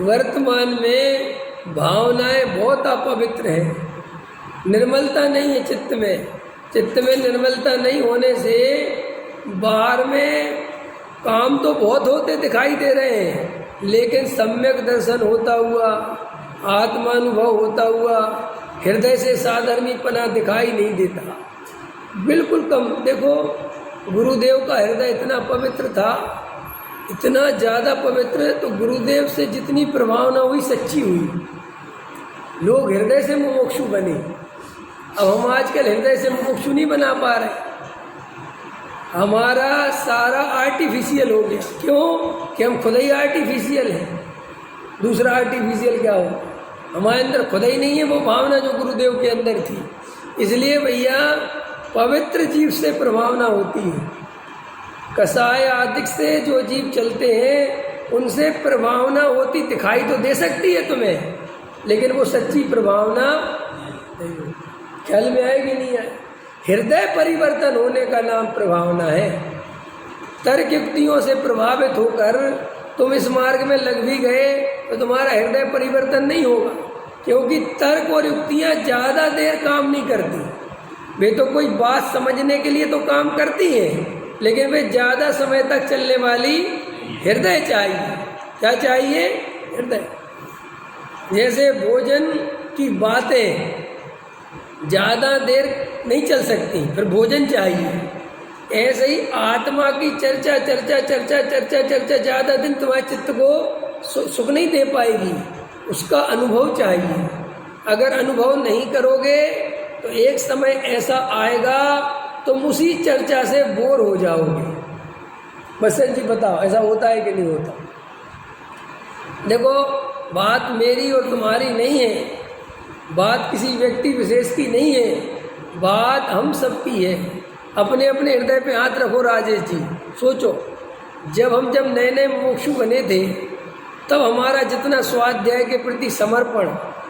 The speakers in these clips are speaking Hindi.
वर्तमान में भावनाएं बहुत अपवित्र हैं, निर्मलता नहीं है चित्त में। चित्त में निर्मलता नहीं होने से बाहर में काम तो बहुत होते दिखाई दे रहे हैं, लेकिन सम्यक दर्शन होता हुआ, आत्मानुभव होता हुआ हृदय से साधर्मीपना दिखाई नहीं देता, बिल्कुल कम। देखो गुरुदेव का हृदय इतना पवित्र था, इतना ज़्यादा पवित्र, तो गुरुदेव से जितनी प्रभावना हुई सच्ची हुई, लोग हृदय से मुमुक्षु बने। अब हम आजकल हृदय से मुमुक्षु नहीं बना पा रहे, हमारा सारा आर्टिफिशियल हो गया। क्यों? कि हम खुद ही आर्टिफिशियल हैं, दूसरा आर्टिफिशियल क्या हो? हमारे अंदर खुद ही नहीं है वो भावना जो गुरुदेव के अंदर थी। इसलिए भैया पवित्र जीव से प्रभावना होती है। कसाय आदि से जो जीव चलते हैं उनसे प्रभावना होती, दिखाई तो दे सकती है तुम्हें, लेकिन वो सच्ची प्रभावना नहीं। ख्याल में आएगी नहीं आए? हृदय परिवर्तन होने का नाम प्रभावना है। तर्क युक्तियों से प्रभावित होकर तुम इस मार्ग में लग भी गए तो तुम्हारा हृदय परिवर्तन नहीं होगा, क्योंकि तर्क और युक्तियाँ ज़्यादा देर काम नहीं करती। वे तो कोई बात समझने के लिए तो काम करती हैं, लेकिन वे ज़्यादा समय तक चलने वाली हृदय चाहिए। क्या चाहिए? हृदय। जैसे भोजन की बातें ज़्यादा देर नहीं चल सकती, फिर भोजन चाहिए, ऐसे ही आत्मा की चर्चा चर्चा चर्चा चर्चा चर्चा ज़्यादा दिन तुम्हारे चित्त को सुख नहीं दे पाएगी, उसका अनुभव चाहिए। अगर अनुभव नहीं करोगे तो एक समय ऐसा आएगा तुम उसी चर्चा से बोर हो जाओगे। बसंत जी बताओ, ऐसा होता है कि नहीं होता? देखो बात मेरी और तुम्हारी नहीं है, बात किसी व्यक्ति विशेष की नहीं है, बात हम सब की है। अपने अपने हृदय पे हाथ रखो राजेश जी, सोचो जब नए नए मुमुक्षु बने थे तब हमारा जितना स्वाध्याय के प्रति समर्पण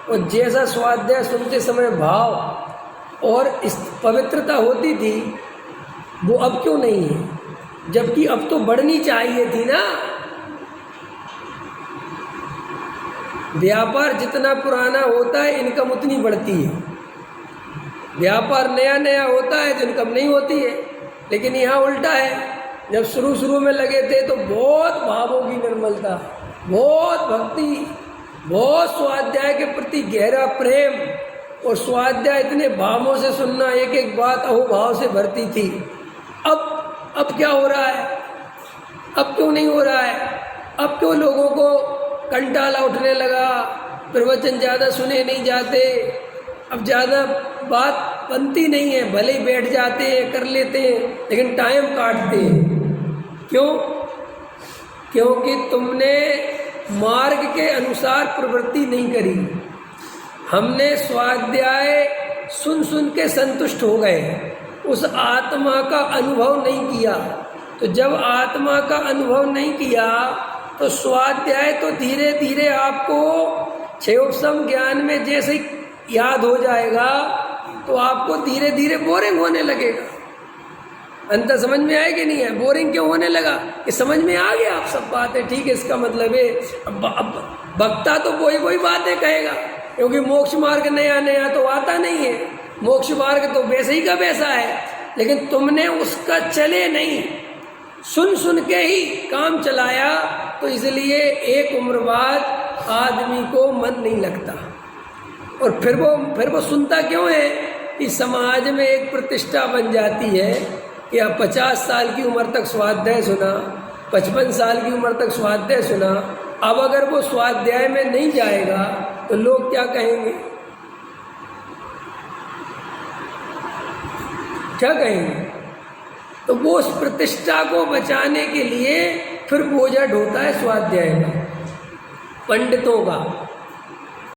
और जैसा स्वाध्याय सुनते समय भाव और इस पवित्रता होती थी, वो अब क्यों नहीं है? जबकि अब तो बढ़नी चाहिए थी ना। व्यापार जितना पुराना होता है इनकम उतनी बढ़ती है, व्यापार नया नया होता है तो इनकम नहीं होती है। लेकिन यहाँ उल्टा है, जब शुरू में लगे थे तो बहुत भावों की निर्मलता, बहुत भक्ति, बहुत स्वाध्याय के प्रति गहरा प्रेम, और स्वाध्याय इतने भावों से सुनना, एक एक बात अहोभाव से भरती थी। अब क्या हो रहा है? अब क्यों नहीं हो रहा है? अब क्यों लोगों को कंटाला उठने लगा, प्रवचन ज़्यादा सुने नहीं जाते, अब ज़्यादा बात बनती नहीं है, भले ही बैठ जाते हैं कर लेते हैं लेकिन टाइम काटते हैं। क्यों? क्योंकि तुमने मार्ग के अनुसार प्रवृत्ति नहीं करी। हमने स्वाध्याय सुन के संतुष्ट हो गए, उस आत्मा का अनुभव नहीं किया। तो जब आत्मा का अनुभव नहीं किया तो स्वाध्याय तो धीरे धीरे आपको क्षयोपम ज्ञान में जैसे ही याद हो जाएगा तो आपको धीरे धीरे बोरिंग होने लगेगा। अंतर समझ में आएगी नहीं है? बोरिंग क्यों होने लगा? कि समझ में आ गया आप सब बातें, ठीक है, इसका मतलब है अब वक्ता तो वही बातें कहेगा, क्योंकि मोक्ष मार्ग नया नया तो आता नहीं है, मोक्ष मार्ग तो वैसे ही का वैसा है, लेकिन तुमने उसका चले नहीं, सुन के ही काम चलाया, तो इसलिए एक उम्र बाद आदमी को मन नहीं लगता। और फिर वो सुनता क्यों है? कि समाज में एक प्रतिष्ठा बन जाती है कि आप 50 साल की उम्र तक स्वाध्याय सुना, 55 साल की उम्र तक स्वाध्याय सुना, अब अगर वो स्वाध्याय में नहीं जाएगा तो लोग क्या कहेंगे? क्या कहेंगे? तो वो उस प्रतिष्ठा को बचाने के लिए फिर बोझा ढोता है स्वाध्याय का, पंडितों का।